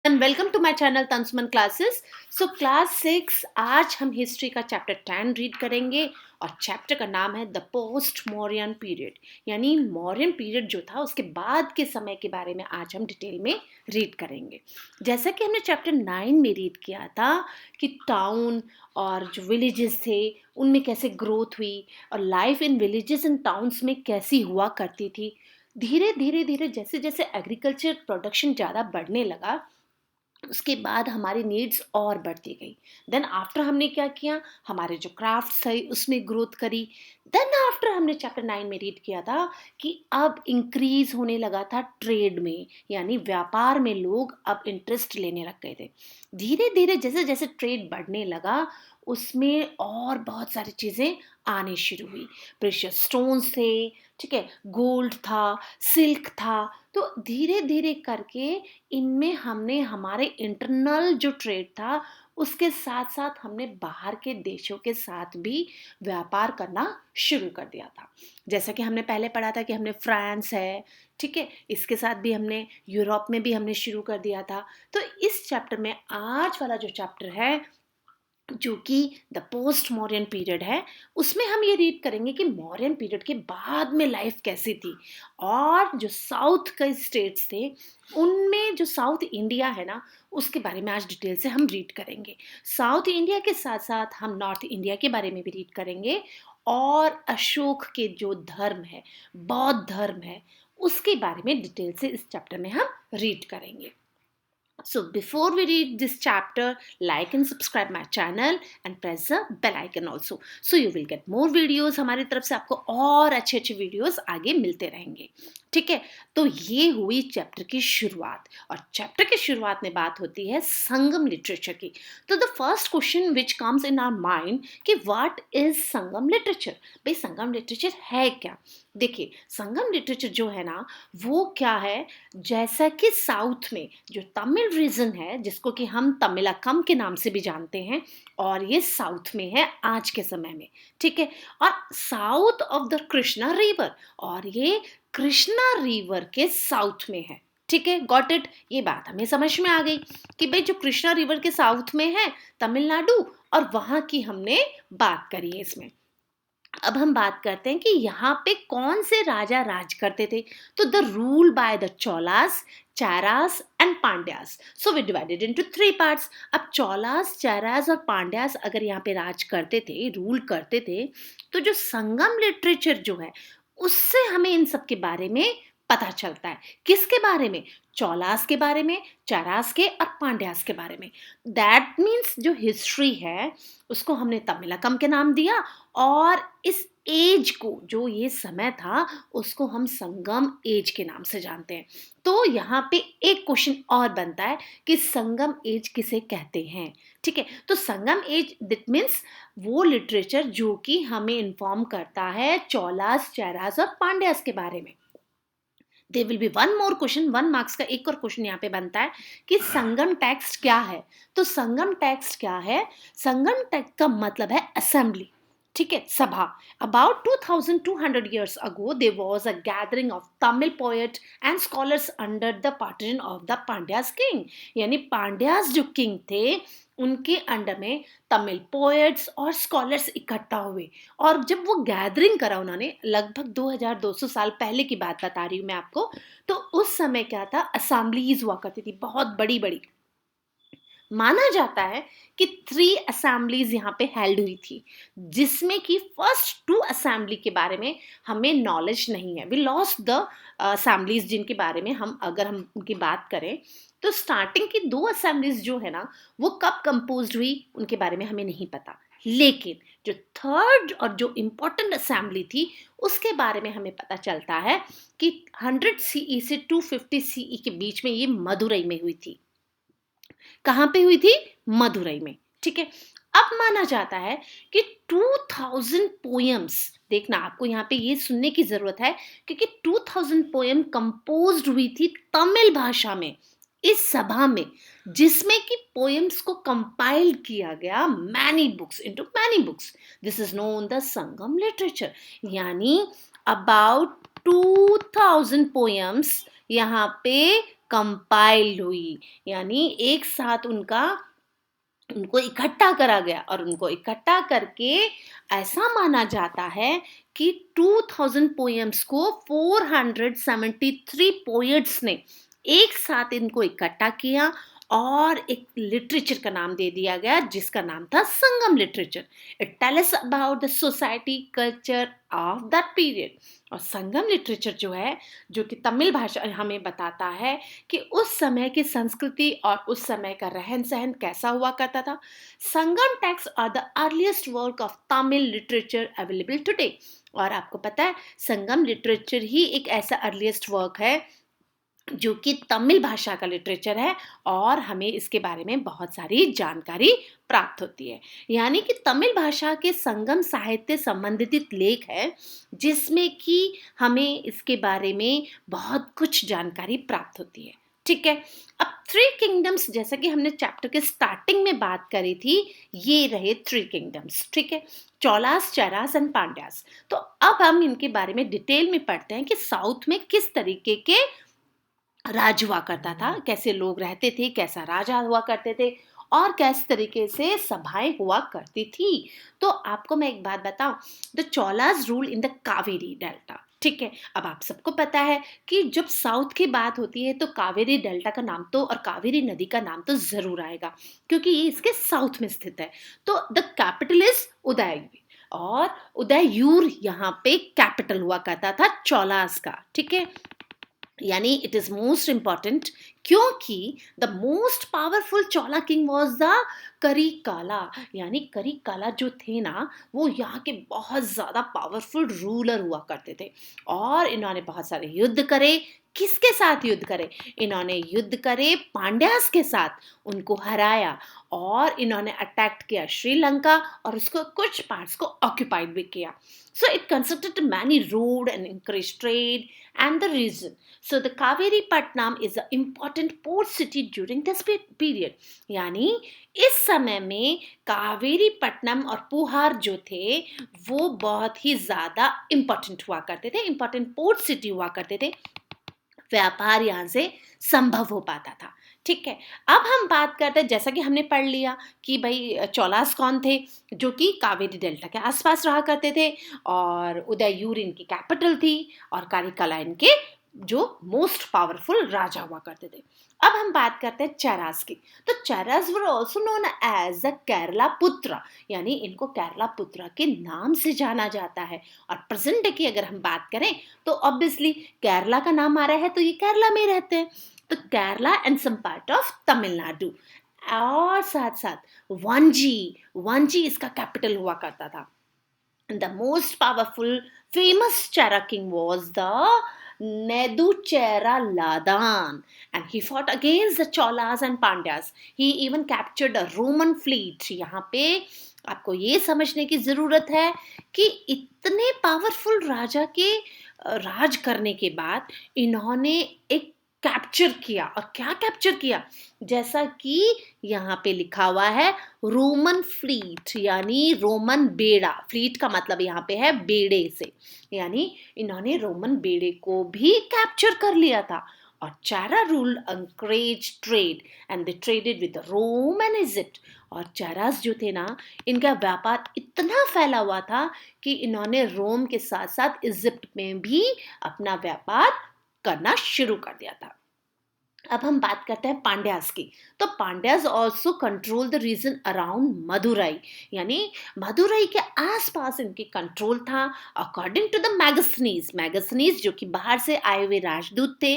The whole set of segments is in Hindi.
And welcome to my channel Tansuman classes. So class 6 आज हम हिस्ट्री का चैप्टर 10 रीड करेंगे और चैप्टर का नाम है द पोस्ट मौर्यन पीरियड, यानी मौर्यन पीरियड जो था उसके बाद के समय के बारे में आज हम डिटेल में रीड करेंगे। जैसा कि हमने चैप्टर 9 में रीड किया था कि टाउन और जो विलेजेस थे उनमें कैसे ग्रोथ हुई और life in villages and towns में कैसी हुआ करती थी। धीरे धीरे धीरे जैसे जैसे एग्रीकल्चर प्रोडक्शन ज़्यादा बढ़ने लगा उसके बाद हमारी नीड्स और बढ़ती गई। देन आफ्टर हमने क्या किया, हमारे जो क्राफ्ट्स है उसमें ग्रोथ करी। देन आफ्टर हमने चैप्टर 9 में रीड किया था कि अब इंक्रीज होने लगा था ट्रेड में, यानी व्यापार में लोग अब इंटरेस्ट लेने लग गए थे। धीरे धीरे जैसे जैसे ट्रेड बढ़ने लगा उसमें और बहुत सारी चीज़ें आने शुरू हुई। प्रेशियस स्टोन्स थे, ठीक है, गोल्ड था, सिल्क था। तो धीरे धीरे करके इनमें हमने हमारे इंटरनल जो ट्रेड था उसके साथ साथ हमने बाहर के देशों के साथ भी व्यापार करना शुरू कर दिया था। जैसा कि हमने पहले पढ़ा था कि हमने फ्रांस है, ठीक है, इसके साथ भी हमने यूरोप में भी हमने शुरू कर दिया था। तो इस चैप्टर में आज वाला जो चैप्टर है जो कि द पोस्ट मॉडर्न पीरियड है, उसमें हम ये रीड करेंगे कि मॉडर्न पीरियड के बाद में लाइफ कैसी थी और जो साउथ के स्टेट्स थे उनमें जो साउथ इंडिया है ना उसके बारे में आज डिटेल से हम रीड करेंगे। साउथ इंडिया के साथ साथ हम नॉर्थ इंडिया के बारे में भी रीड करेंगे और अशोक के जो धर्म है, बौद्ध धर्म है, उसके बारे में डिटेल से इस चैप्टर में हम रीड करेंगे। So before we read this chapter, like and subscribe my channel and press the bell icon also. So you will get more videos. हमारी तरफ से आपको और अच्छे अच्छे videos आगे मिलते रहेंगे। ठीक है, तो ये हुई चैप्टर की शुरुआत और चैप्टर की शुरुआत में बात होती है संगम लिटरेचर की। तो the first question which comes in our mind कि व्हाट इज संगम लिटरेचर। भाई संगम लिटरेचर है क्या? देखिए, संगम लिटरेचर जो है ना वो क्या है, जैसा कि साउथ में जो तमिल रीजन है जिसको कि हम तमिलकम के नाम से भी जानते हैं और ये साउथ में है आज के समय में, ठीक है, और south of the Krishna river, और ये कृष्णा रिवर के साउथ में है। ठीक है, गॉट इट, ये बात हमें समझ में आ गई कि भाई जो कृष्णा रिवर के साउथ में है तमिलनाडु, और वहां की हमने बात करी है इसमें। अब हम बात करते हैं कि यहाँ पे कौन से राजा राज करते थे। तो the rule by the Cholas, Cheras and Pandyas. So we divided into 3 parts. अब चोलास, चारास और पांड्यास अगर यहाँ पे राज करते थे, रूल करते थे, तो जो संगम लिटरेचर जो है उससे हमें इन सब के बारे में पता चलता है। किसके बारे में? चौलास के बारे में, चारास के और पांड्यास के बारे में। दैट मीन्स जो हिस्ट्री है उसको हमने तमिलकम के नाम दिया और इस एज को, जो ये समय था, उसको हम संगम एज के नाम से जानते हैं। तो यहाँ पे एक क्वेश्चन और बनता है कि संगम एज किसे कहते हैं। ठीक है, तो संगम एज दैट मीन्स वो लिटरेचर जो कि हमें इन्फॉर्म करता है चौलास, चारास और पांड्यास के बारे में। There will be one more question, 1 marks का एक और क्वेश्चन यहाँ पे बनता है कि संगम टेक्स्ट क्या है। तो संगम टेक्स्ट क्या है? संगम टेक्स्ट का मतलब है असेंबली, ठीक है, सभा। About 2200 years ago there was a gathering of Tamil poet and scholars under the patron of the Pandyas king, यानी पांड्यास जो किंग थे उनके अंडर में तमिल पोएट्स और स्कॉलर्स इकट्ठा हुए। और जब वो गैदरिंग करा उन्होंने, लगभग 2200 साल पहले की बात बता रही हूँ मैं आपको, तो उस समय क्या था, असेंबलीज हुआ करती थी बहुत बड़ी बड़ी। माना जाता है कि 3 असेंबलीज यहाँ पे हेल्ड हुई थी, जिसमें कि फर्स्ट 2 असेंबली के बारे में हमें नॉलेज नहीं है। वी लॉस्ट द असेंबलीज जिनके बारे में हम अगर हम उनकी बात करें, तो स्टार्टिंग की 2 असेंबलीज जो है ना वो कब कंपोज हुई उनके बारे में हमें नहीं पता। लेकिन जो थर्ड और जो इम्पोर्टेंट असेंबली थी उसके बारे में हमें पता चलता है कि 100 सीई से 250 सीई के बीच में ये मदुरई में हुई थी। कहाँ पे हुई थी? मदुरई में, ठीक है। अब माना जाता है कि 2000 पोएम्स, देखना आपको यहाँ पे ये सुनने की जरूरत है, क्योंकि 2000 पोएम कंपोज्ड हुई थी तमिल भाषा में इस सभा में, जिसमें कि पोएम्स को कंपाइल किया गया many books into many books. This is known the Sangam literature, यानी अबाउट 2000 पोएम्स यहाँ पे कंपाइल्ड हुई, यानी एक साथ उनको इकट्ठा करा गया और उनको इकट्ठा करके ऐसा माना जाता है कि 2000 पोएम्स को 473 पोएट्स ने एक साथ इनको इकट्ठा किया और एक लिटरेचर का नाम दे दिया गया जिसका नाम था Sangam literature. It tells about the society culture of that period. और संगम लिटरेचर जो है, जो कि तमिल भाषा हमें बताता है कि उस समय की संस्कृति और उस समय का रहन सहन कैसा हुआ करता था। Sangam text are the earliest work of Tamil literature available today. और आपको पता है संगम लिटरेचर ही एक ऐसा अर्लीस्ट वर्क है जो कि तमिल भाषा का लिटरेचर है और हमें इसके बारे में बहुत सारी जानकारी प्राप्त होती है। यानी कि तमिल भाषा के संगम साहित्य संबंधित लेख है जिसमें कि हमें इसके बारे में बहुत कुछ जानकारी प्राप्त होती है। ठीक है, अब थ्री किंगडम्स, जैसा कि हमने चैप्टर के स्टार्टिंग में बात करी थी, ये रहे थ्री किंगडम्स। ठीक है, चोलास, चेरास एंड पांड्यास। तो अब हम इनके बारे में डिटेल में पढ़ते हैं कि साउथ में किस तरीके के राज हुआ करता था, कैसे लोग रहते थे, कैसा राजा हुआ करते थे और किस तरीके से सभाएं हुआ करती थी। तो आपको मैं एक बात बताऊं, the Cholas rule in the Kaveri delta. ठीक है, अब आप सबको पता है कि जब साउथ की बात होती है तो कावेरी डेल्टा का नाम तो और कावेरी नदी का नाम तो जरूर आएगा क्योंकि ये इसके साउथ में स्थित है। तो द कैपिटल इज उदयगिरी और उदययूर यहाँ पे कैपिटल हुआ करता था चोलास का। ठीक है, यानी इट इज मोस्ट इंपॉर्टेंट क्योंकि the most powerful Chola king was the Karikala. यानी करिकाला जो थे ना, वो यहाँ के बहुत ज्यादा पावरफुल रूलर हुआ करते थे और इन्होंने बहुत सारे युद्ध करे। किसके साथ युद्ध करे? इन्होंने युद्ध करे पांड्यास के साथ, उनको हराया और इन्होंने अटैक किया श्रीलंका और उसको कुछ पार्ट्स को ऑक्युपाइड भी किया। So it constructed many road and encouraged trade and the region. So the Kaveri Patnam is an important port city during this period. यानी इस समय में कावेरी पट्टनम और पुहार जो थे वो बहुत ही ज़्यादा इम्पोर्टेंट हुआ करते थे, इम्पोर्टेंट पोर्ट सिटी हुआ करते थे। व्यापार यहाँ से संभव हो पाता था। ठीक है, अब हम बात करते हैं, जैसा कि हमने पढ़ लिया कि भाई चोलास कौन थे, जो कि कावेरी डेल्टा के आसपास रहा करते थे और उदययूर इनकी कैपिटल थी और कारिकाला इनके जो मोस्ट पावरफुल राजा हुआ करते थे। अब हम बात करते हैं चेरास की। तो Cheras were also known as the Keralaputra, यानी इनको केरला पुत्र के नाम से जाना जाता है। और प्रेजेंट डे की अगर हम बात करें तो ऑब्वियसली केरला का नाम आ रहा है तो ये केरला में रहते हैं, तो Kerala and some part of Tamil Nadu. और साथ साथ वंजी इसका कैपिटल हुआ करता था। The most powerful famous Chera king was the Neduchera Ladan, and he fought against the Cholas and Pandyas. He even captured a Roman fleet. यहाँ पे आपको ये समझने की जरूरत है कि इतने पावरफुल राजा के राज करने के बाद इन्होंने एक कैप्चर किया। और क्या कैप्चर किया? जैसा कि यहाँ पे लिखा हुआ है रोमन फ्लीट, यानी रोमन बेड़ा। फ्लीट का मतलब यहाँ पे है बेड़े से, यानी इन्होंने रोमन बेड़े को भी कैप्चर कर लिया था। और Chera rule encouraged trade and they traded with Rome and Egypt. और चारास जो थे ना, इनका व्यापार इतना फैला हुआ था कि इन्होंने रोम के साथ साथ इजिप्ट में भी अपना व्यापार करना शुरू कर दिया था। अब हम बात करते हैं पांड्यास की। तो Pandyas also control the region around Madurai, यानी मदुरई के आसपास इनकी कंट्रोल था। अकॉर्डिंग टू द मैगस्थनीज जो कि बाहर से आए हुए राजदूत थे।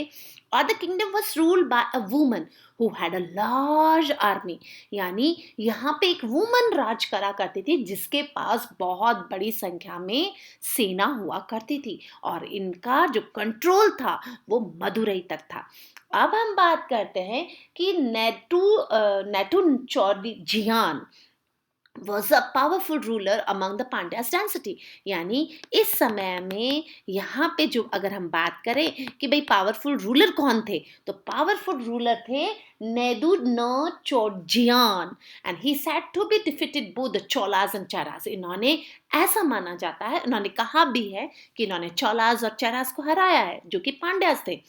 और the kingdom was ruled by a woman who had a large army, यानी यहाँ पे एक वुमन राज करा करती थी जिसके पास बहुत बड़ी संख्या में सेना हुआ करती थी और इनका जो कंट्रोल था वो मदुरई तक था। अब हम बात करते हैं कि नेटुनचोरजियान was a powerful ruler among the Pandya's dynasty। यानी इस समय में यहाँ पे जो अगर हम बात करें कि भाई पावरफुल रूलर कौन थे, तो पावरफुल रूलर थे Nedunchezhiyan and he said to be defeated both the Cholas and Cheras. इन्होंने, ऐसा माना जाता है, इन्होंने कहा भी है कि इन्होंने चोलास और चेरास को हराया है जो कि पांड्यास थे।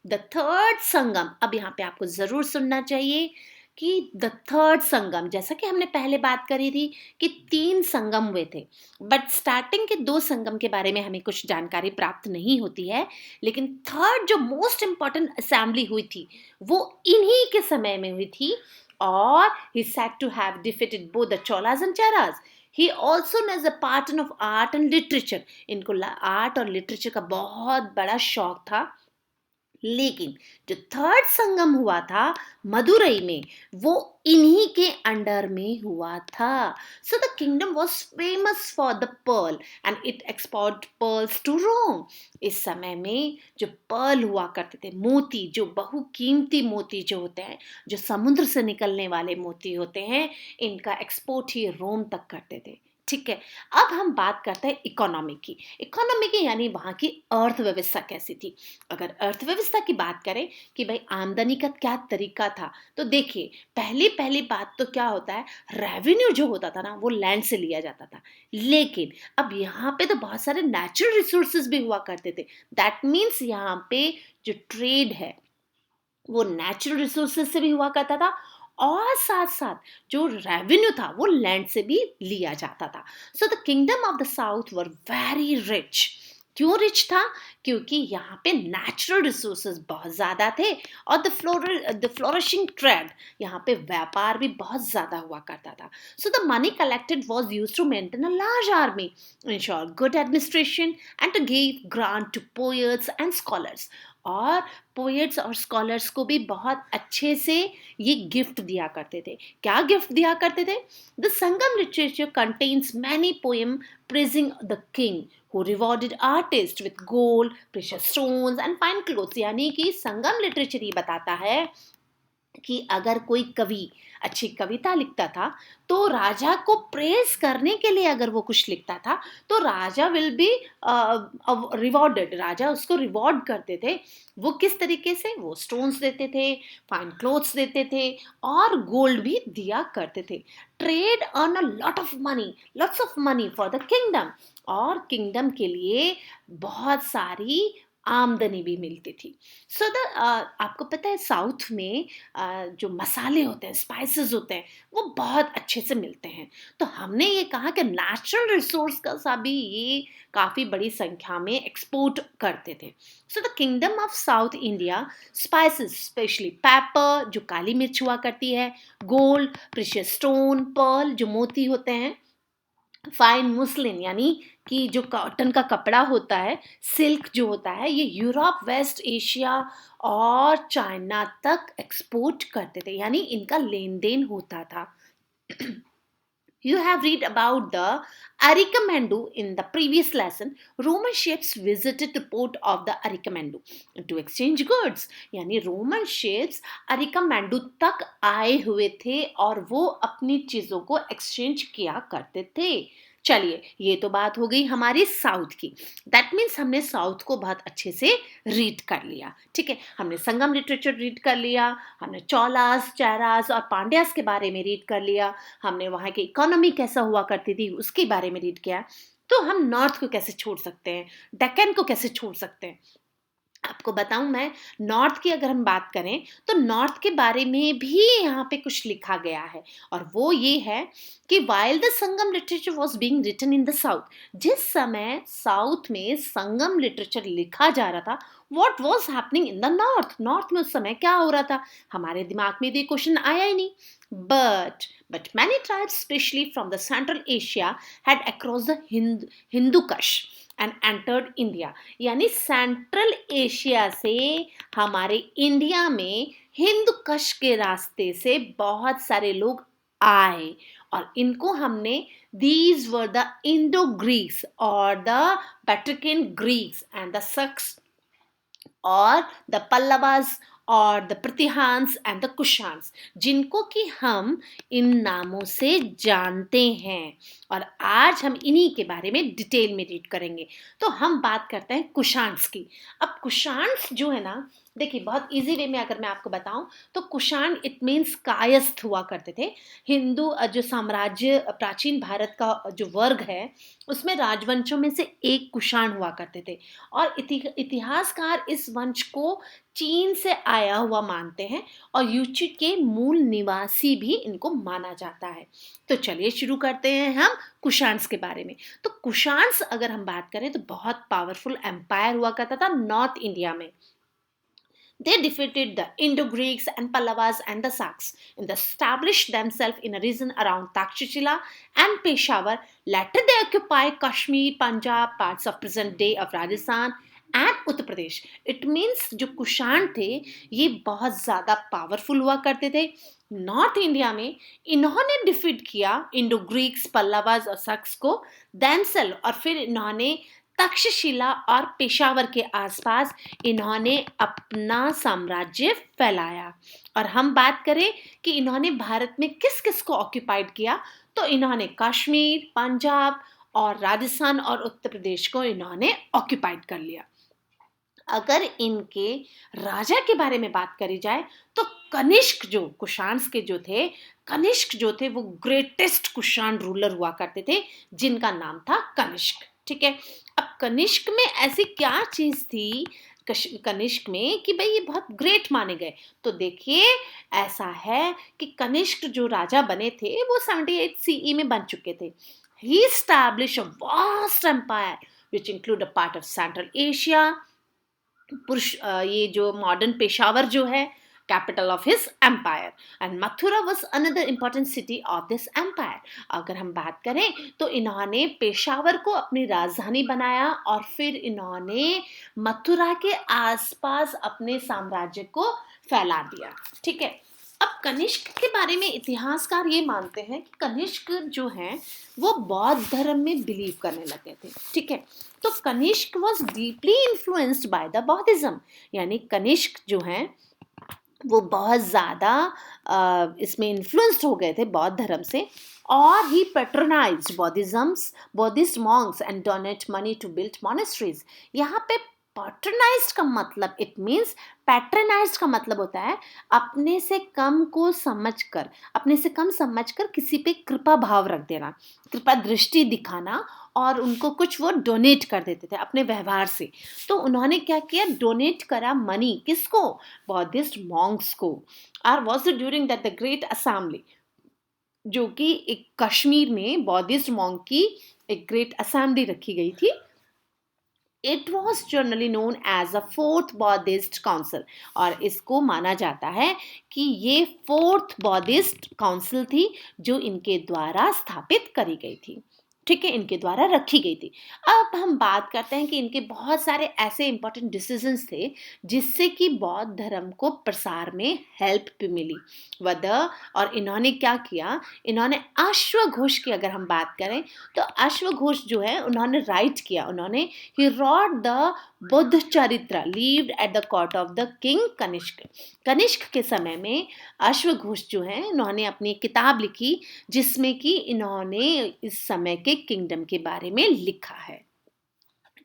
द थर्ड संगम, अब यहाँ पे आपको जरूर सुनना चाहिए कि द थर्ड संगम, जैसा कि हमने पहले बात करी थी कि 3 संगम हुए थे, बट स्टार्टिंग के 2 संगम के बारे में हमें कुछ जानकारी प्राप्त नहीं होती है, लेकिन थर्ड जो मोस्ट इंपॉर्टेंट असेंबली हुई थी वो इन्हीं के समय में हुई थी, और he said to have defeated both the Cholas and Cheras. He also knows a pattern of art and literature. इनको आर्ट और लिटरेचर का बहुत बड़ा शौक था, लेकिन जो थर्ड संगम हुआ था मदुरई में वो इन्हीं के अंडर में हुआ था. So the kingdom was famous for the pearl and it export pearls to Rome. इस समय में जो पर्ल हुआ करते थे, मोती, जो बहुकीमती मोती जो होते हैं, जो समुद्र से निकलने वाले मोती होते हैं, इनका एक्सपोर्ट ही रोम तक करते थे. ठीक है, अब हम बात करते हैं इकोनॉमी की. इकोनॉमी की यानी वहाँ की अर्थव्यवस्था कैसी थी. अगर अर्थव्यवस्था की बात करें कि भाई आमदनी का क्या तरीका था, तो देखिए पहली पहली बात तो क्या होता है, रेवेन्यू जो होता था ना वो लैंड से लिया जाता था, लेकिन अब यहाँ पे तो बहुत सारे नेचुरल रिसोर्सेज भी हुआ करते थे. दैट मीन्स यहाँ पे जो ट्रेड है वो नेचुरल रिसोर्सेज से भी हुआ करता था, और साथ साथ जो रेवेन्यू था वो लैंड से भी लिया जाता था. So the kingdom of the south were very rich. क्यों रिच था? क्योंकि यहाँ पे नेचुरल रिसोर्सेज बहुत ज़्यादा थे, और द फ्लोरिशिंग ट्रेड, यहाँ पे व्यापार भी बहुत ज़्यादा हुआ करता था. So the money collected was used to maintain a large army, ensure good administration and to give grant to poets and scholars. और पोएट्स और स्कॉलर्स को भी बहुत अच्छे से ये गिफ्ट दिया करते थे. क्या गिफ्ट दिया करते थे? The Sangam literature contains many poem praising the king who rewarded artists with gold, precious stones and fine clothes. यानी कि संगम लिटरेचर ये बताता है कि अगर कोई कवि अच्छी कविता लिखता था तो राजा को प्रेज करने के लिए अगर वो कुछ लिखता था तो राजा विल बी रिवॉर्डेड, राजा उसको रिवॉर्ड करते थे. वो किस तरीके से? वो स्टोन्स देते थे, फाइन क्लोथ्स देते थे, और गोल्ड भी दिया करते थे. Trade earn a lot of money, lots of money for the kingdom, और किंगडम के लिए बहुत सारी आमदनी भी मिलती थी. सो द आपको पता है साउथ में जो मसाले होते हैं, स्पाइसेस होते हैं, वो बहुत अच्छे से मिलते हैं. तो हमने ये कहा कि नेचुरल रिसोर्स का सा भी ये काफ़ी बड़ी संख्या में एक्सपोर्ट करते थे. सो the kingdom of south India spices, specially paper जो काली मिर्च हुआ करती है, गोल्ड, प्रीशियस स्टोन, पर्ल जो मोती होते हैं, फाइन मुस्लिन यानी कि जो कॉटन का कपड़ा होता है, सिल्क जो होता है, ये यूरोप, वेस्ट एशिया और चाइना तक एक्सपोर्ट करते थे, यानी इनका लेन देन होता था. You have read about the Arikamandu in the previous lesson. Roman ships visited the port of the Arikamandu to exchange goods. यानी रोमन शिप्स अरिकामेंडू तक आए हुए थे और वो अपनी चीजों को एक्सचेंज किया करते थे. चलिए, ये तो बात हो गई हमारी साउथ की. दैट मीन्स हमने साउथ को बहुत अच्छे से रीड कर लिया. ठीक है, हमने संगम लिटरेचर रीड कर लिया, हमने चौलास, चेरास और पांड्यास के बारे में रीड कर लिया, हमने वहाँ की इकोनॉमी कैसा हुआ करती थी उसके बारे में रीड किया. तो हम नॉर्थ को कैसे छोड़ सकते हैं, डेक्कन को कैसे छोड़ सकते हैं? आपको बताऊं, मैं नॉर्थ की अगर हम बात करें तो नॉर्थ के बारे में भी यहाँ पे कुछ लिखा गया है, और वो ये है कि while the Sangam literature was being written in the south, जिस समय साउथ में संगम लिटरेचर लिखा जा रहा था, what was happening in the north, north में उस समय क्या हो रहा था? हमारे दिमाग में तो ये क्वेश्चन आया ही नहीं. But many tribes, especially from the Central Asia, had crossed the Hindu Kush and entered India. यानी सेंट्रल एशिया से हमारे इंडिया में हिंदू कश के रास्ते से बहुत सारे लोग आए, और इनको हमने these were the Indo Greeks or the Bactrian Greeks and the Saks और द पल्लवास और द प्रतिहांस एंड द कुशांस, जिनको कि हम इन नामों से जानते हैं, और आज हम इन्हीं के बारे में डिटेल में रीड करेंगे. तो हम बात करते हैं कुशांस की. अब कुशांस जो है ना, देखिए, बहुत ईज़ी वे में अगर मैं आपको बताऊँ तो कुषाण इट मीन्स कायस्थ हुआ करते थे। हिंदू जो साम्राज्य प्राचीन भारत का जो वर्ग है, उसमें राजवंशों में से एक कुषाण हुआ करते थे और इतिहासकार इस वंश को चीन से आया हुआ मानते हैं और यूची के मूल निवासी भी इनको माना जाता है। तो चलिए शुरू करते हैं हम कुषाण्स के बारे में। तो कुषाण्स अगर हम बात करें तो बहुत पावरफुल एम्पायर हुआ करता था नॉर्थ इंडिया में। They defeated the Indo-Greeks and Pallavas and the Saks and established themselves in a region around Takshashila and Peshawar. Later they occupied Kashmir, Punjab, parts of present day of Rajasthan and Uttar Pradesh. It means जो कुषाण थे ये बहुत ज़्यादा पावरफुल हुआ करते थे नॉर्थ इंडिया में। इन्होंने डिफीट किया इंडो ग्रीक्स, पल्लवाज और सक्स को देमसेल, और फिर इन्होंने तक्षशिला और पेशावर के आसपास इन्होंने अपना साम्राज्य फैलाया। और हम बात करें कि इन्होंने भारत में किस किस को ऑक्यूपाइड किया, तो इन्होंने कश्मीर, पंजाब और राजस्थान और उत्तर प्रदेश को इन्होंने ऑक्यूपाइड कर लिया। अगर इनके राजा के बारे में बात करी जाए तो कनिष्क, जो कुषाण्स के जो थे, कनिष्क जो थे वो ग्रेटेस्ट कुषाण रूलर हुआ करते थे जिनका नाम था कनिष्क। ठीक है, अब कनिष्क में ऐसी क्या चीज थी कनिष्क में कि भाई ये बहुत ग्रेट माने गए? तो देखिए, ऐसा है कि कनिष्क जो राजा बने थे वो 78 सीई में बन चुके थे। ही established a vast empire which include a part of Central Asia। ये जो मॉडर्न पेशावर जो है capital of his empire, and Mathura was another important city of this empire. अगर हम बात करें तो इन्होंने पेशावर को अपनी राजधानी बनाया और फिर इन्होंने मथुरा के आसपास अपने साम्राज्य को फैला दिया। ठीक है, अब कनिष्क के बारे में इतिहासकार ये मानते हैं कि कनिष्क जो हैं वो बौद्ध धर्म में बिलीव करने लगे थे। ठीक है, तो Kanishka was deeply influenced by the Buddhism, यानी कनिष्क जो हैं वो बहुत ज़्यादा इसमें इन्फ्लुएंस्ड हो गए थे बौद्ध धर्म से, और he patronized Buddhist monks and donate money to build monasteries. यहाँ पे पैट्रोनाइज्ड का मतलब, इट मीन्स पैट्रोनाइज्ड का मतलब होता है अपने से कम को समझकर, अपने से कम समझकर किसी पे कृपा भाव रख देना, कृपा दृष्टि दिखाना, और उनको कुछ वो डोनेट कर देते थे अपने व्यवहार से। तो उन्होंने क्या किया, डोनेट करा मनी, किसको? बौद्धिस्ट मॉन्क्स को। और was during that the great assembly, जो कि एक कश्मीर में बौद्धिस्ट मॉन्क की एक ग्रेट असेंबली रखी गई थी। It was generally known as a fourth Buddhist council, और इसको माना जाता है कि ये फोर्थ बौद्धिस्ट काउंसिल थी जो इनके द्वारा स्थापित करी गई थी। ठीक है, इनके द्वारा रखी गई थी। अब हम बात करते हैं कि इनके बहुत सारे ऐसे इंपॉर्टेंट डिसीजंस थे जिससे कि बौद्ध धर्म को प्रसार में हेल्प भी मिली। और इन्होंने क्या किया, इन्होंने अश्वघोष की अगर हम बात करें तो अश्वघोष जो है उन्होंने राइट किया, उन्होंने ही rot the Buddhacharita lived at the court of the king Kanishka. Kanishka के समय में अश्वघोष जो है इन्होंने अपनी किताब लिखी जिसमें कि इन्होंने इस समय के किंगडम के बारे में लिखा है।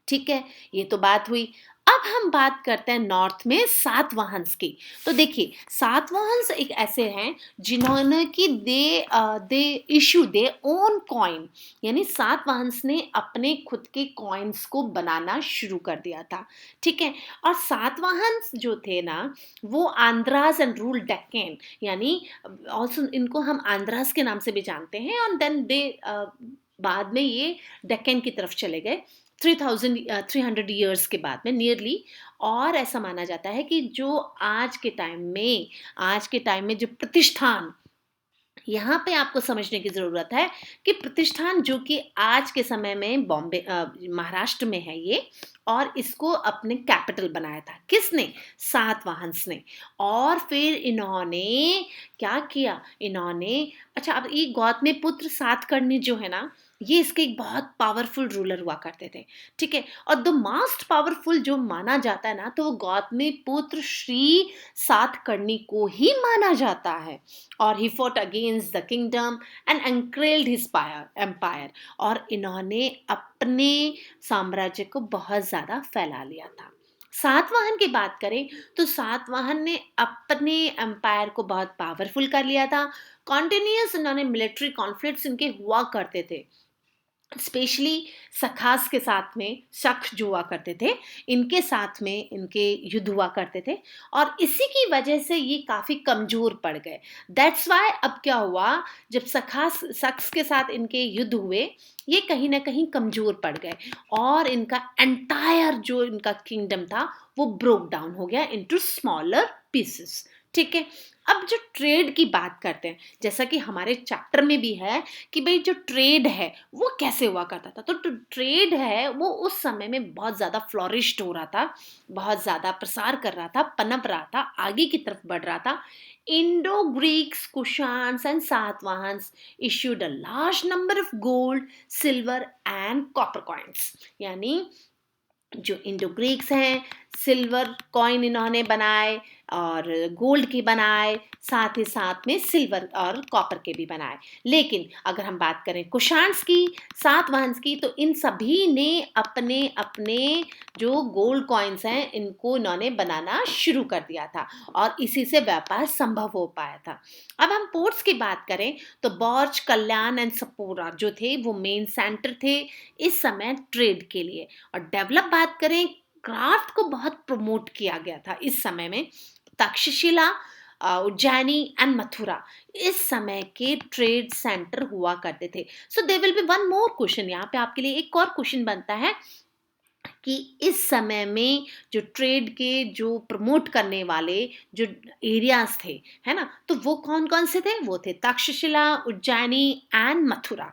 ठीक है, ये तो बात हुई। अब हम बात करते हैं नॉर्थ में सातवाहंस की। तो देखिए, सातवाहंस एक ऐसे हैं जिन्होंने कि they issue they own coin, यानी सातवाहंस ने अपने खुद के कॉइन्स को बनाना शुरू कर दिया था। ठीक है, और सातवाहंस जो थे ना वो आंध्रास एंड रूल डेक्कन, यानी ऑल्सो इनको हम आंध्रास के नाम से भी जानते हैं, और देन दे बाद में ये डेक्कन की तरफ चले गए 300 ईयर्स के बाद में नियरली। और ऐसा माना जाता है कि जो आज के टाइम में जो प्रतिष्ठान, यहाँ पे आपको समझने की ज़रूरत है कि प्रतिष्ठान जो कि आज के समय में बॉम्बे महाराष्ट्र में है ये, और इसको अपने कैपिटल बनाया था किसने? सातवाहंस ने। और फिर इन्होंने क्या किया, इन्होंने अच्छा, अब ये गौतमीपुत्र सातकर्णी जो है ना, ये इसके एक बहुत पावरफुल रूलर हुआ करते थे। ठीक है, और द मोस्ट पावरफुल जो माना जाता है ना, तो वो गौतमीपुत्र श्री सातकर्णी को ही माना जाता है। और he fought against the kingdom and enlarged his empire, और इन्होंने अपने साम्राज्य को बहुत ज़्यादा फैला लिया था। सातवाहन की बात करें तो सातवाहन ने अपने एम्पायर को बहुत पावरफुल कर लिया था। कॉन्टिन्यूस इन्होंने मिलिट्री कॉन्फ्लिक्ट्स इनके हुआ करते थे, स्पेशली सखास के साथ में, शक जो हुआ करते थे, इनके साथ में इनके युद्ध हुआ करते थे और इसी की वजह से ये काफ़ी कमज़ोर पड़ गए। दैट्स वाई अब क्या हुआ, जब शख्स के साथ इनके युद्ध हुए, ये कहीं न कहीं कमज़ोर पड़ गए और इनका एंटायर जो इनका किंगडम था, वो ब्रोक डाउन हो गया इनटू स्मॉलर पीसेस। ठीक है? अब जो ट्रेड की बात करते हैं, जैसा कि हमारे चैप्टर में भी है कि भई जो ट्रेड है वो कैसे हुआ करता था। तो ट्रेड है वो उस समय में बहुत ज़्यादा फ्लोरिश्ड हो रहा था, बहुत ज़्यादा प्रसार कर रहा था, पनप रहा था, आगे की तरफ बढ़ रहा था। Indo Greeks, Kushans and Satavahanas issued a large number of gold, silver and copper coins. यानी जो इंडो ग्रीक्स हैं, सिल्वर कॉइन इन्होंने बनाए और गोल्ड के बनाए, साथ ही साथ में सिल्वर और कॉपर के भी बनाए। लेकिन अगर हम बात करें कुशान्स की, सातवाहन्स की, तो इन सभी ने अपने अपने जो गोल्ड कॉइन्स हैं इनको इन्होंने बनाना शुरू कर दिया था और इसी से व्यापार संभव हो पाया था। अब हम पोर्ट्स की बात करें तो बौर्ज, कल्याण एंड सपोरा जो थे वो मेन सेंटर थे इस समय ट्रेड के लिए। और डेवलप बात करें, क्राफ्ट को बहुत प्रमोट किया गया था इस समय में। तक्षशिला, उज्जैनी एंड मथुरा इस समय के ट्रेड सेंटर हुआ करते थे। So there will be one more question, यहाँ पे आपके लिए एक और क्वेश्चन बनता है कि इस समय में जो ट्रेड के जो प्रमोट करने वाले जो एरियाज थे, है ना, तो वो कौन कौन से थे? वो थे तक्षशिला, उज्जैनी एंड मथुरा।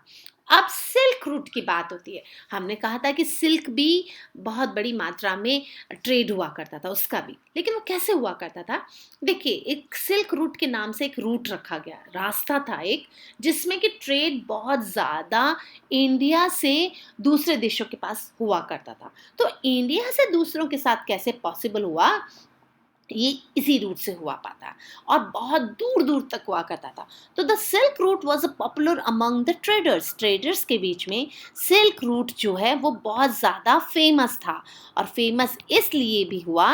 अब सिल्क रूट की बात होती है। हमने कहा था कि सिल्क भी बहुत बड़ी मात्रा में ट्रेड हुआ करता था उसका भी, लेकिन वो कैसे हुआ करता था? देखिए, एक सिल्क रूट के नाम से एक रूट रखा गया, रास्ता था एक, जिसमें कि ट्रेड बहुत ज़्यादा इंडिया से दूसरे देशों के पास हुआ करता था। तो इंडिया से दूसरों के साथ कैसे पॉसिबल हुआ? ये इसी रूट से हुआ पाता और बहुत दूर दूर तक हुआ करता था। तो the silk root was a popular among the traders, traders के बीच में सिल्क रूट जो है वो बहुत ज़्यादा फेमस था। और फेमस इसलिए भी हुआ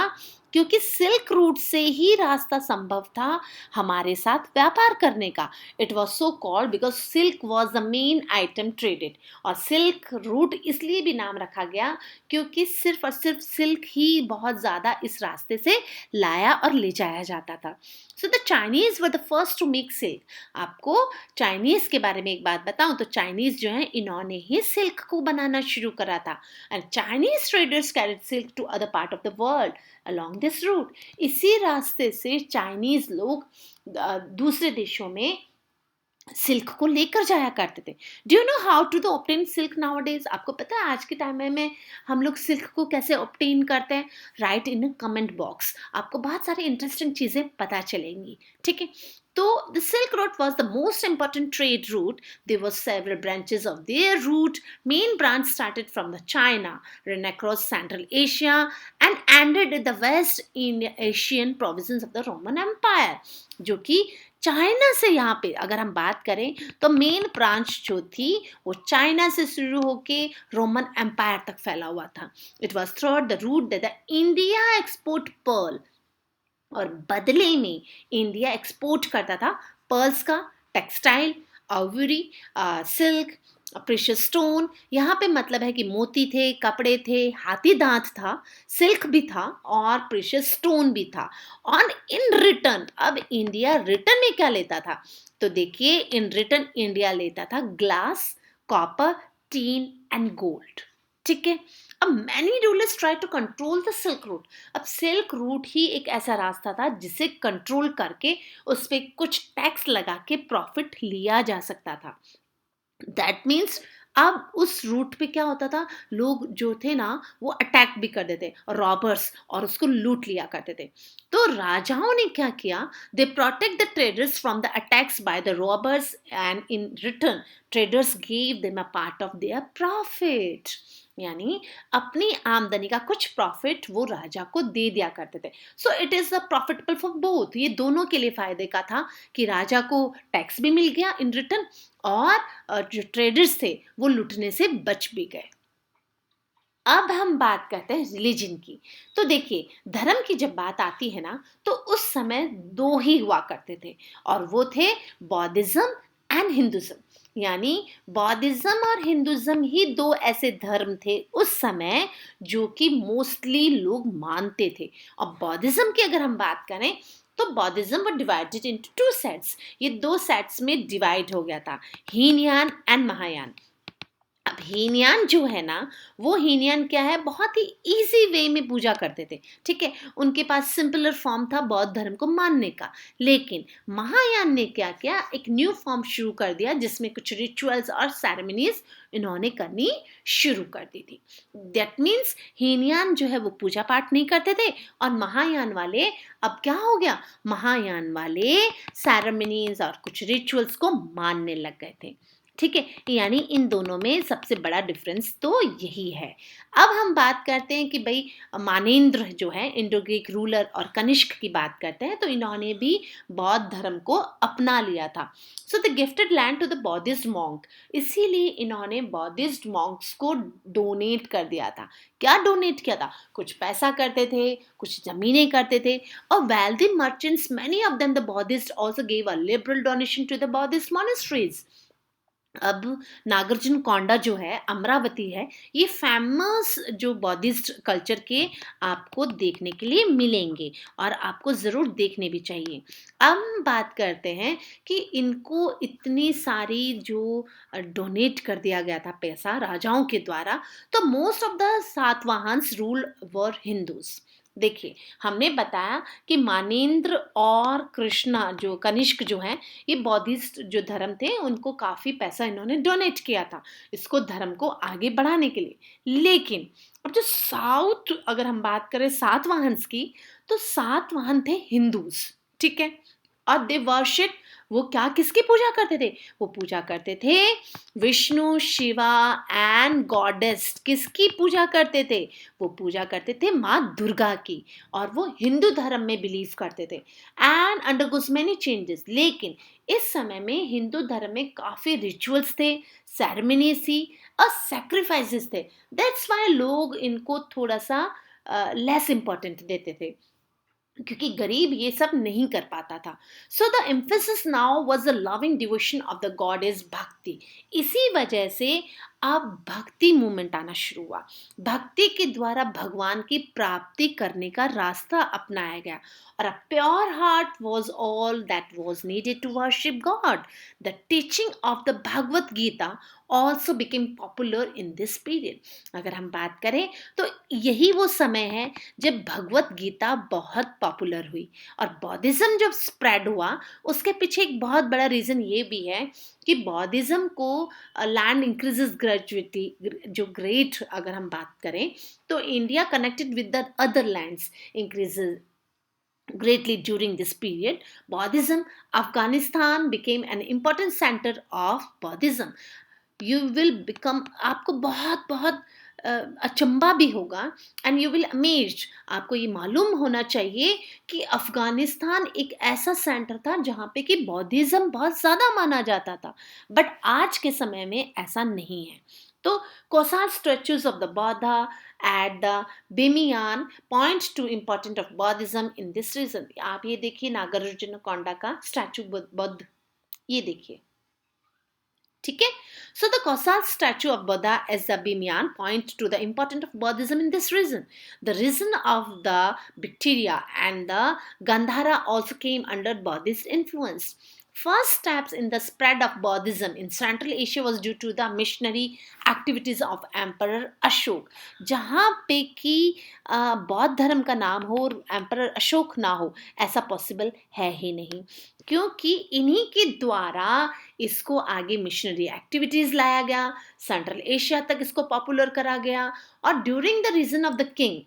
क्योंकि सिल्क रूट से ही रास्ता संभव था हमारे साथ व्यापार करने का। It was so called because silk was the main item traded. और सिल्क रूट इसलिए भी नाम रखा गया क्योंकि सिर्फ और सिर्फ सिल्क ही बहुत ज़्यादा इस रास्ते से लाया और ले जाया जाता था। So the Chinese were the first to make silk. आपको चाइनीज के बारे में एक बात बताऊं तो चाइनीज जो है इन्होंने ही सिल्क को बनाना शुरू करा था and Chinese traders carried silk to other part of the world along this route. इसी रास्ते से चाइनीज लोग दूसरे देशों में सिल्क को लेकर जाया करते थे। Do you know how to the obtain silk nowadays? आपको पता है आज के टाइम में हम लोग सिल्क को कैसे ऑब्टेन करते हैं? राइट इन कमेंट बॉक्स, आपको बहुत सारी इंटरेस्टिंग चीज़ें पता चलेंगी। ठीक है, तो the silk root was the most important trade route. There were several branches of their route. Main branch started from the China, ran across Central Asia and ended in the West Asian provinces of the Roman Empire. जो कि चाइना से यहाँ पे अगर हम बात करें तो मेन ब्रांच जो थी वो चाइना से शुरू होके रोमन एम्पायर तक फैला हुआ था। It was through the route that the India export pearl, और बदले में इंडिया एक्सपोर्ट करता था पर्ल्स का, textile, ivory, silk, precious stone. यहाँ पे मतलब है कि मोती थे, कपड़े थे, हाथी दांत था, सिल्क भी था और प्रेशियस स्टोन भी था। और इन रिटर्न अब इंडिया रिटर्न में क्या लेता था? तो देखिए, इन रिटर्न इंडिया लेता था glass, copper, tin and gold. ठीक है, अब many rulers try to control the silk route. अब सिल्क रूट ही एक ऐसा रास्ता था जिसे कंट्रोल करके उस पर कुछ टैक्स लगा के प्रॉफिट लिया जा सकता था। दैट मीन्स अब उस रूट पे क्या होता था, लोग जो थे ना वो अटैक भी कर देते रॉबर्स और उसको लूट लिया करते थे। तो राजाओं ने क्या किया, they protect the traders from the attacks by the robbers and in return traders gave them a part of their profit. यानी अपनी आमदनी का कुछ प्रॉफिट वो राजा को दे दिया करते थे। So it is a profitable for both, ये दोनों के लिए फायदे का था कि राजा को टैक्स भी मिल गया इन रिटर्न और जो ट्रेडर्स थे वो लूटने से बच भी गए। अब हम बात करते हैं रिलीजन की। तो देखिए, धर्म की जब बात आती है ना, तो उस समय 2 ही हुआ करते थे और वो थे बौद्धिज़्म एंड हिंदुइज़्म। यानी बौद्धिज़्म और हिंदुइज़्म ही 2 ऐसे धर्म थे उस समय जो कि मोस्टली लोग मानते थे। और बौद्धिज़्म की अगर हम बात करें, तो बौद्धिज़्म वर डिवाइडेड इंटू 2 सेट्स। ये 2 सेट्स में डिवाइड हो गया था, हीनयान एंड महायान। अब हीनयान जो है ना, वो हीनयान क्या है, बहुत ही इजी वे में पूजा करते थे, ठीक है। उनके पास सिंपलर फॉर्म था बौद्ध धर्म को मानने का। लेकिन महायान ने क्या किया, एक न्यू फॉर्म शुरू कर दिया जिसमें कुछ रिचुअल्स और सेरेमनीज इन्होंने करनी शुरू कर दी थी। दैट मीन्स हीनयान जो है वो पूजा पाठ नहीं करते थे, और महायान वाले, अब क्या हो गया, महायान वाले सेरेमनीज और कुछ रिचुअल्स को मानने लग गए थे, ठीक है। यानी इन दोनों में सबसे बड़ा डिफरेंस तो यही है। अब हम बात करते हैं कि भाई मानेंद्र जो है इंडो ग्रीक रूलर और कनिष्क की बात करते हैं, तो इन्होंने भी बौद्ध धर्म को अपना लिया था। So the gifted land to the Buddhist monk, इसीलिए इन्होंने बौद्धिस्ट मॉन्क्स को डोनेट कर दिया था। क्या डोनेट किया था, कुछ पैसा करते थे, कुछ जमीनें करते थे। और wealthy merchants, many of them the Buddhists also gave a liberal donation to the Buddhist monasteries। अब नागार्जुन कोंडा जो है, अमरावती है, ये फेमस जो बौद्धिस्ट कल्चर के आपको देखने के लिए मिलेंगे और आपको ज़रूर देखने भी चाहिए। अब हम बात करते हैं कि इनको इतनी सारी जो डोनेट कर दिया गया था पैसा राजाओं के द्वारा, तो most of the Satavahanas rule were Hindus. देखिए, हमने बताया कि मानेंद्र और कृष्णा जो कनिष्क जो हैं, ये बौद्धिस्ट जो धर्म थे उनको काफ़ी पैसा इन्होंने डोनेट किया था इसको धर्म को आगे बढ़ाने के लिए। लेकिन अब जो साउथ अगर हम बात करें सातवाहन्स की, तो सातवाहन थे हिंदूज, ठीक है। और दे वर्शिप, वो क्या किसकी पूजा करते थे, वो पूजा करते थे विष्णु शिवा एंड गॉडेस। किसकी पूजा करते थे, वो पूजा करते थे माँ दुर्गा की, और वो हिंदू धर्म में बिलीव करते थे एंड अंडरगोस मेनी चेंजेस। लेकिन इस समय में हिंदू धर्म में काफ़ी रिचुअल्स थे, सेरेमनीज थी और सेक्रीफाइसेस थे। दैट्स वाई लोग इनको थोड़ा सा लेस इम्पोर्टेंट देते थे, क्योंकि गरीब ये सब नहीं कर पाता था। So the emphasis now was the loving devotion of the God is भक्ति। इसी वजह से अब भक्ति मूवमेंट आना शुरू हुआ। भक्ति के द्वारा भगवान की प्राप्ति करने का रास्ता अपनाया गया, और a pure heart was all that was needed to worship God. The teaching of the Bhagavad Gita also became popular in this period. अगर हम बात करें, तो यही वो समय है जब भगवत गीता बहुत पॉपुलर हुई। और बौद्धिज्म जब स्प्रेड हुआ, उसके पीछे एक बहुत बड़ा रीज़न ये भी है कि बौद्धिज्म को लैंड इंक्रीजेस ग्रेजुएटी, जो ग्रेट अगर हम बात करें, तो India connected with the other lands increases greatly during this period. Buddhism, Afghanistan became an important center of Buddhism. You will become, आपको बहुत बहुत अचंबा भी होगा, एंड यू विल अमेज्ड, आपको ये मालूम होना चाहिए कि अफ़गानिस्तान एक ऐसा सेंटर था जहाँ पे कि बौद्धिज़्म बहुत ज़्यादा माना जाता था, बट आज के समय में ऐसा नहीं है। तो colossal statues of the Buddha at the Bamiyan points to important of Buddhism in this region. आप ये देखिए नागार्जुन कोंडा का स्टैचू बुद्ध, ये देखिए, ठीक है। So the Kosal statue of Buddha as the Bimyan points to the importance of Buddhism in this region. The region of the Bacteria and the Gandhara also came under Buddhist influence. First steps in the spread of Buddhism in Central Asia was due to the missionary activities of Emperor Ashok. जहाँ पे कि बौद्ध धर्म का नाम हो और एम्परर अशोक ना हो, ऐसा पॉसिबल है ही नहीं, क्योंकि इन्हीं के द्वारा इसको आगे मिशनरी एक्टिविटीज़ लाया गया, सेंट्रल एशिया तक इसको पॉपुलर करा गया। और during the reign of the king,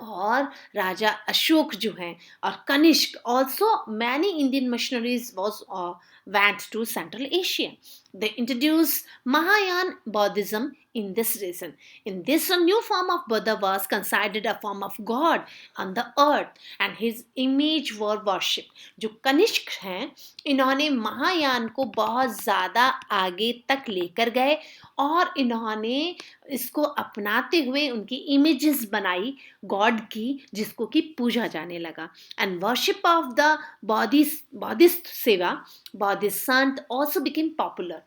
और राजा अशोक जो हैं और Kanishka, also many Indian missionaries was went to Central Asia. They introduced Mahayana Buddhism in this region. In this, a new form of Buddha was considered a form of God on the earth, and his image were worshipped. जो कनिष्क हैं, इन्होंने महायान को बहुत ज़्यादा आगे तक लेकर गए और इन्होंने इसको अपनाते हुए उनकी इमेजेस बनाई गॉड की, जिसको कि पूजा जाने लगा. And worship of the Buddhist सेवा, बौद्धिस्ट संत also became popular.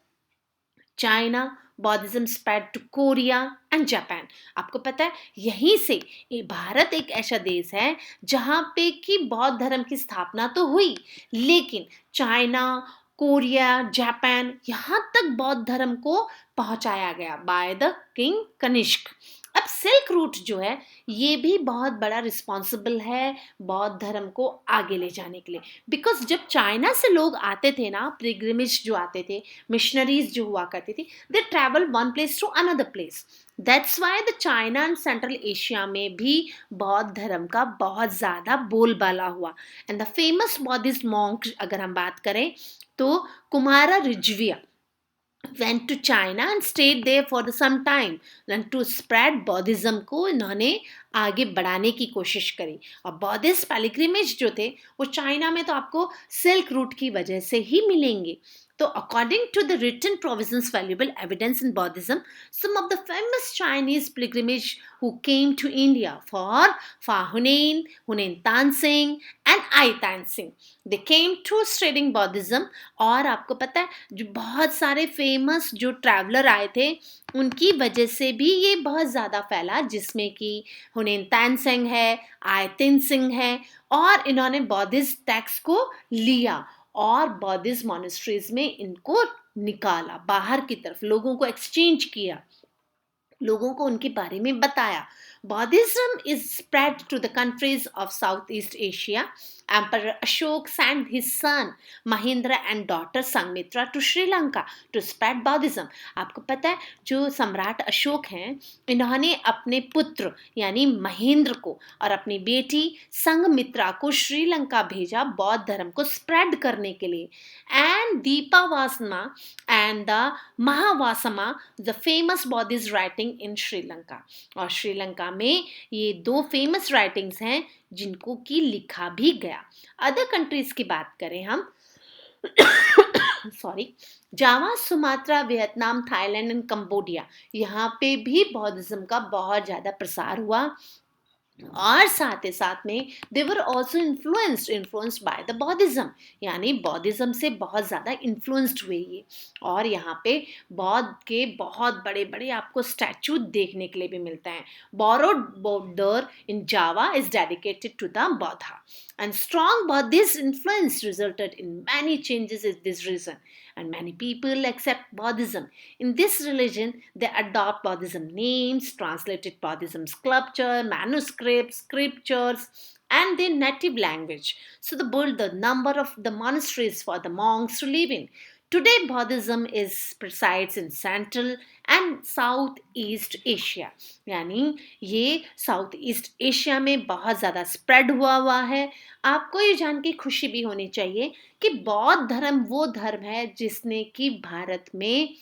China Buddhism spread to Korea and Japan. आपको पता है यहीं से भारत एक ऐसा देश है जहाँ पे कि बौद्ध धर्म की स्थापना तो हुई, लेकिन चाइना, कोरिया, जापान यहाँ तक बौद्ध धर्म को पहुँचाया गया बाय द किंग कनिष्क. अब सिल्क रूट जो है ये भी बहुत बड़ा रिस्पॉन्सिबल है बौद्ध धर्म को आगे ले जाने के लिए. बिकॉज जब चाइना से लोग आते थे ना, पिलग्रिमेज जो आते थे, मिशनरीज जो हुआ करती थी, they travel one place to another place. That's why the China and Central Asia में भी बौद्ध धर्म का बहुत ज़्यादा बोलबाला हुआ. And the famous Buddhist monk अगर हम बात करें तो Kumara Rizvia went to China and stayed there for some time and to spread Buddhism को इन्होंने आगे बढ़ाने की कोशिश करी. और बौद्धिस्ट पिलग्रिमेज जो थे वो चाइना में तो आपको सिल्क रूट की वजह से ही मिलेंगे. तो according to the written provisions valuable evidence in Buddhism, some of the famous Chinese pilgrimage who came to India for Hunain, Hunain Tansing and Ai Tansing, they came to studying Buddhism. और आपको पता है जो बहुत सारे फेमस जो ट्रैवलर आए थे उनकी वजह से भी ये बहुत ज़्यादा फैला, जिसमें कि हुनैन तानसेंग है, आय तानसेंग है, और इन्होंने बौद्धिस्ट टेक्स्ट को लिया और बौद्धिस्ट मॉनेस्ट्रीज में इनको निकाला बाहर की तरफ, लोगों को एक्सचेंज किया, लोगों को उनके बारे में बताया. Buddhism is spread to the countries of Southeast Asia. Emperor Ashok sent his son Mahendra and daughter Sanghmitra to Sri Lanka to spread Buddhism. आपको पता है जो सम्राट अशोक हैं इन्होंने अपने पुत्र यानी महेंद्र को और अपनी बेटी संघमित्रा को श्रीलंका भेजा बौद्ध धर्म को स्प्रेड करने के लिए. And Dipavamsa and the Mahavamsa the famous Buddhist writing in Sri Lanka. और श्रीलंका में ये दो फेमस राइटिंग्स हैं जिनको की लिखा भी गया. अदर कंट्रीज की बात करें हम sorry, Java, Sumatra, Vietnam, Thailand and Cambodia, यहाँ पे भी बौद्धिज्म का बहुत ज़्यादा प्रसार हुआ. और साथ ही साथ में they were also influenced by the Buddhism, यानी बौद्धिज्म से बहुत ज़्यादा इन्फ्लुएंस्ड हुए ये. और यहाँ पे बौद्ध के बहुत बड़े बड़े आपको स्टैचू देखने के लिए भी मिलते हैं. Borobudur in Java is dedicated to the Buddha and strong Buddhist influence resulted in many changes in this region, and many people accept Buddhism. In this religion, they adopt Buddhism names, translated Buddhism sculpture, manuscripts, scriptures, and their native language. So they build the number of the monasteries for the monks to live in. Today, Buddhism presides in Central and South East Asia. यानी ये साउथ ईस्ट एशिया में बहुत ज़्यादा स्प्रेड हुआ है. आपको ये जान के खुशी भी होनी चाहिए कि बौद्ध धर्म वो धर्म है जिसने कि भारत में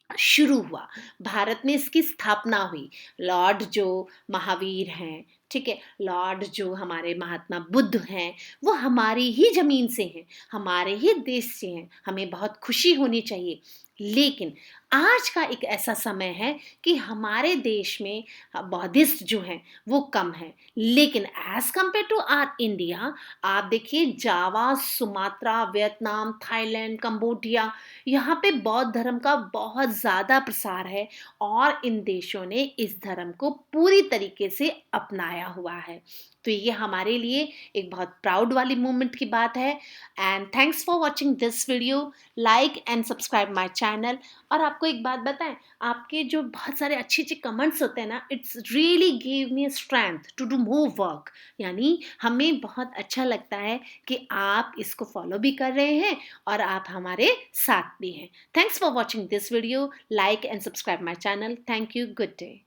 शुरू हुआ, भारत में इसकी स्थापना हुई. लॉर्ड जो महावीर हैं, ठीक है, लॉर्ड जो हमारे महात्मा बुद्ध हैं, वो हमारी ही ज़मीन से हैं, हमारे ही देश से हैं. हमें बहुत खुशी होनी चाहिए. लेकिन आज का एक ऐसा समय है कि हमारे देश में बौद्धिस्ट जो हैं वो कम है. लेकिन as compare to our India, आप देखिए Java, Sumatra, Vietnam, Thailand, Cambodia, यहाँ पे बौद्ध धर्म का बहुत ज़्यादा प्रसार है और इन देशों ने इस धर्म को पूरी तरीके से अपनाया हुआ है. तो ये हमारे लिए एक बहुत प्राउड वाली मोमेंट की बात है. And thanks for watching this video. Like and subscribe my channel. और आपको एक बात बताएं, आपके जो बहुत सारे अच्छे अच्छे कमेंट्स होते हैं ना, it's really give me strength to do more work. यानी हमें बहुत अच्छा लगता है कि आप इसको फॉलो भी कर रहे हैं और आप हमारे साथ भी हैं. Thanks for watching this video. Like and subscribe my channel. Thank you. Good day.